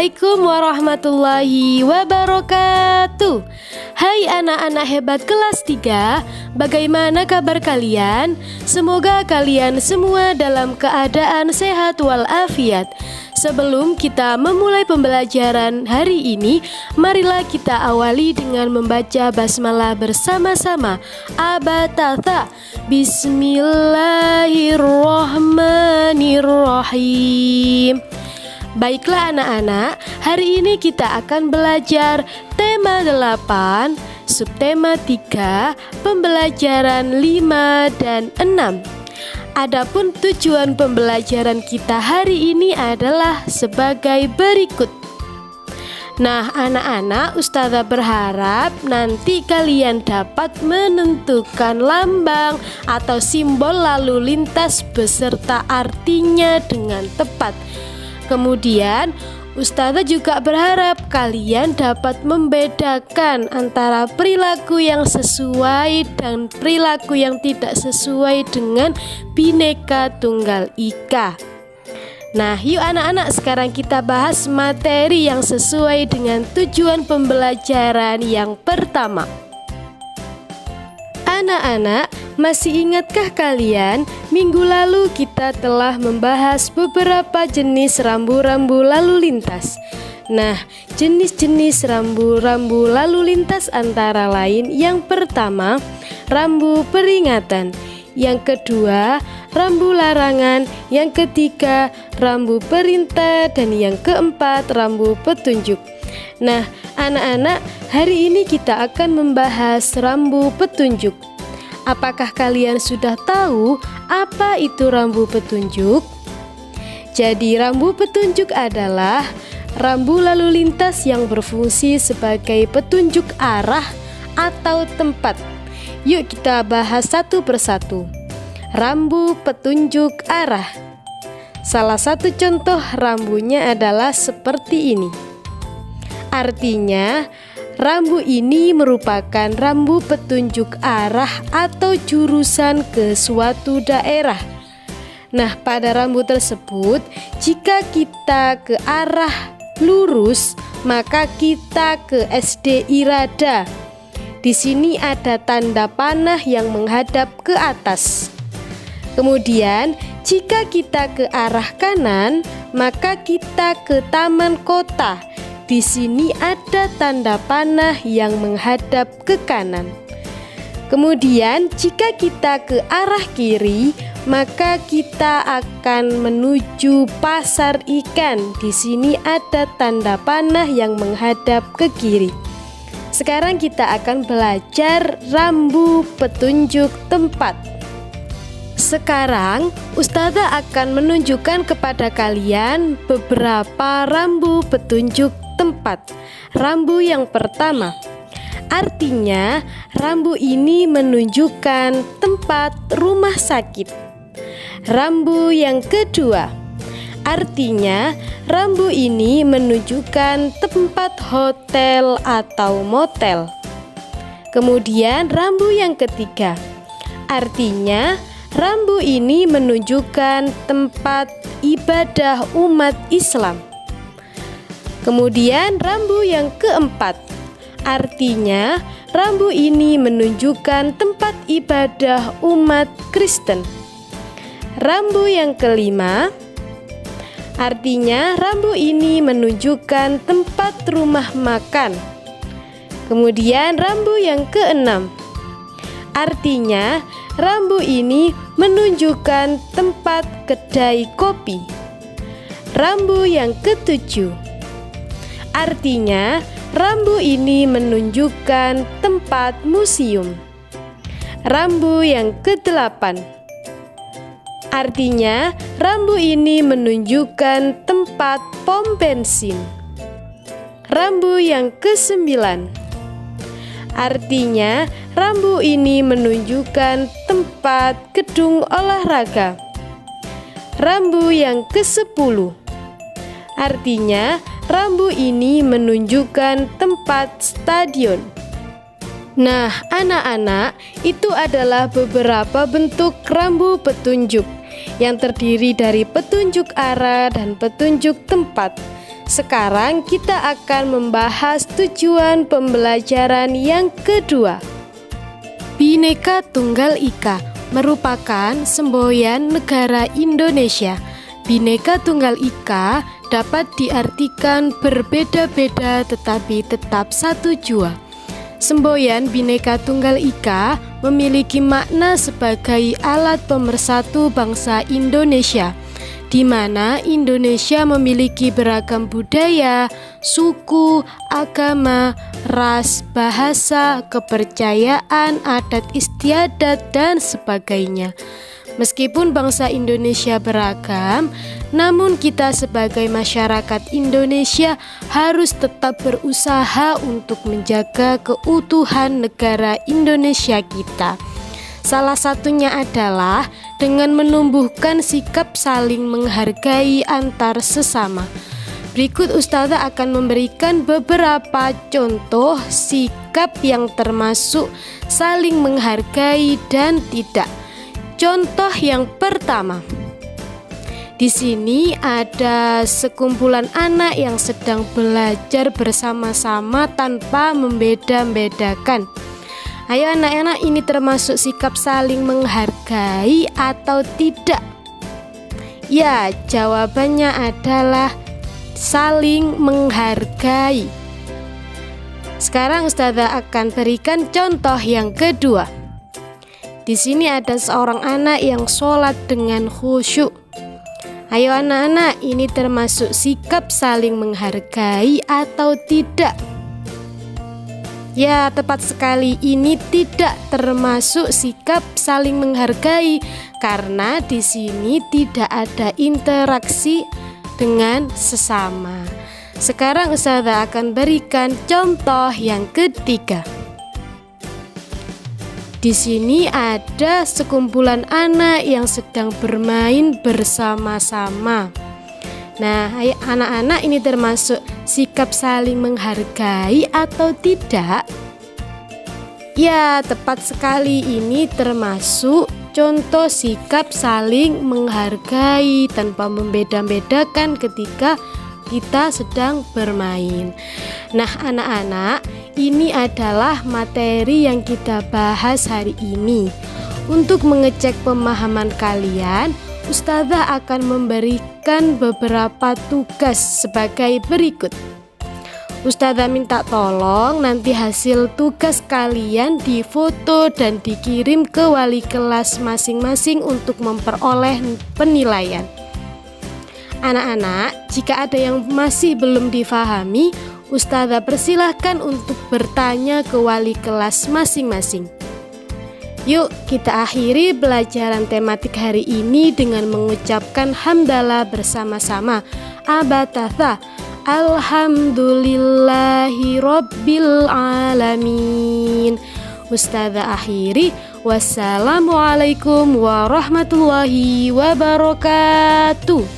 Assalamualaikum warahmatullahi wabarakatuh. Hai anak-anak hebat kelas 3, bagaimana kabar kalian? Semoga kalian semua dalam keadaan sehat walafiat. Sebelum kita memulai pembelajaran hari ini, marilah kita awali dengan membaca basmalah bersama-sama. Abatatha. Bismillahirrahmanirrahim. Baiklah anak-anak, hari ini kita akan belajar tema 8, subtema 3, pembelajaran 5 dan 6. Adapun tujuan pembelajaran kita hari ini adalah sebagai berikut. Nah anak-anak, Ustazah berharap nanti kalian dapat menentukan lambang atau simbol lalu lintas beserta artinya dengan tepat. Kemudian Ustazah juga berharap kalian dapat membedakan antara perilaku yang sesuai dan perilaku yang tidak sesuai dengan Bhinneka Tunggal Ika. Nah, yuk anak-anak, sekarang kita bahas materi yang sesuai dengan tujuan pembelajaran yang pertama. Anak-anak, masih ingatkah kalian minggu lalu kita telah membahas beberapa jenis rambu-rambu lalu lintas? Nah, jenis-jenis rambu-rambu lalu lintas antara lain yang pertama, rambu peringatan. Yang kedua, rambu larangan. Yang ketiga, rambu perintah. Dan yang keempat, rambu petunjuk. Nah, anak-anak, hari ini kita akan membahas rambu petunjuk. Apakah kalian sudah tahu apa itu rambu petunjuk? Jadi, rambu petunjuk adalah rambu lalu lintas yang berfungsi sebagai petunjuk arah atau tempat. Yuk kita bahas satu persatu. Rambu petunjuk arah. Salah satu contoh rambunya adalah seperti ini. Artinya, rambu ini merupakan rambu petunjuk arah atau jurusan ke suatu daerah. Nah, pada rambu tersebut, jika kita ke arah lurus, maka kita ke SD Irada. Di sini ada tanda panah yang menghadap ke atas. Kemudian, jika kita ke arah kanan, maka kita ke Taman Kota. Di sini ada tanda panah yang menghadap ke kanan. Kemudian, jika kita ke arah kiri, maka kita akan menuju Pasar Ikan. Di sini ada tanda panah yang menghadap ke kiri. Sekarang kita akan belajar rambu petunjuk tempat. Sekarang Ustazah akan menunjukkan kepada kalian beberapa rambu petunjuk tempat. Rambu yang pertama, artinya rambu ini menunjukkan tempat rumah sakit. Rambu yang kedua, artinya rambu ini menunjukkan tempat hotel atau motel. Kemudian rambu yang ketiga, artinya rambu ini menunjukkan tempat ibadah umat Islam. Kemudian rambu yang keempat, artinya rambu ini menunjukkan tempat ibadah umat Kristen. Rambu yang kelima, artinya rambu ini menunjukkan tempat rumah makan. Kemudian rambu yang keenam, artinya rambu ini menunjukkan tempat kedai kopi. Rambu yang ketujuh, artinya rambu ini menunjukkan tempat museum. Rambu yang kedelapan, artinya rambu ini menunjukkan tempat pom bensin. Rambu yang kesembilan, artinya rambu ini menunjukkan tempat gedung olahraga. Rambu yang ke-10, artinya rambu ini menunjukkan tempat stadion. Nah, anak-anak, itu adalah beberapa bentuk rambu petunjuk yang terdiri dari petunjuk arah dan petunjuk tempat. Sekarang kita akan membahas tujuan pembelajaran yang kedua. Bhinneka Tunggal Ika merupakan semboyan negara Indonesia. Bhinneka Tunggal Ika dapat diartikan berbeda-beda tetapi tetap satu jua. Semboyan Bhinneka Tunggal Ika memiliki makna sebagai alat pemersatu bangsa Indonesia, di mana Indonesia memiliki beragam budaya, suku, agama, ras, bahasa, kepercayaan, adat istiadat, dan sebagainya. Meskipun bangsa Indonesia beragam, namun kita sebagai masyarakat Indonesia harus tetap berusaha untuk menjaga keutuhan negara Indonesia kita. Salah satunya adalah dengan menumbuhkan sikap saling menghargai antar sesama. Berikut Ustazah akan memberikan beberapa contoh sikap yang termasuk saling menghargai dan tidak. Contoh yang pertama, di sini ada sekumpulan anak yang sedang belajar bersama-sama tanpa membeda-bedakan. Ayo anak-anak, ini termasuk sikap saling menghargai atau tidak? Ya, jawabannya adalah saling menghargai. Sekarang Ustazah akan berikan contoh yang kedua. Di sini ada seorang anak yang sholat dengan khusyuk. Ayo anak-anak, ini termasuk sikap saling menghargai atau tidak? Ya, tepat sekali, ini tidak termasuk sikap saling menghargai karena di sini tidak ada interaksi dengan sesama. Sekarang Ustazah akan berikan contoh yang ketiga. Di sini ada sekumpulan anak yang sedang bermain bersama-sama. Nah, anak-anak, ini termasuk sikap saling menghargai atau tidak? Ya, tepat sekali, ini termasuk contoh sikap saling menghargai tanpa membeda-bedakan ketika kita sedang bermain. Nah anak-anak, ini adalah materi yang kita bahas hari ini. Untuk mengecek pemahaman kalian, Ustazah akan memberikan beberapa tugas sebagai berikut. Ustazah minta tolong nanti hasil tugas kalian difoto dan dikirim ke wali kelas masing-masing untuk memperoleh penilaian. Anak-anak, jika ada yang masih belum difahami, Ustazah persilahkan untuk bertanya ke wali kelas masing-masing. Yuk kita akhiri pelajaran tematik hari ini dengan mengucapkan hamdalah bersama-sama. Abatatha, alhamdulillahi rabbil alamin. Ustazah akhiri, wassalamualaikum warahmatullahi wabarakatuh.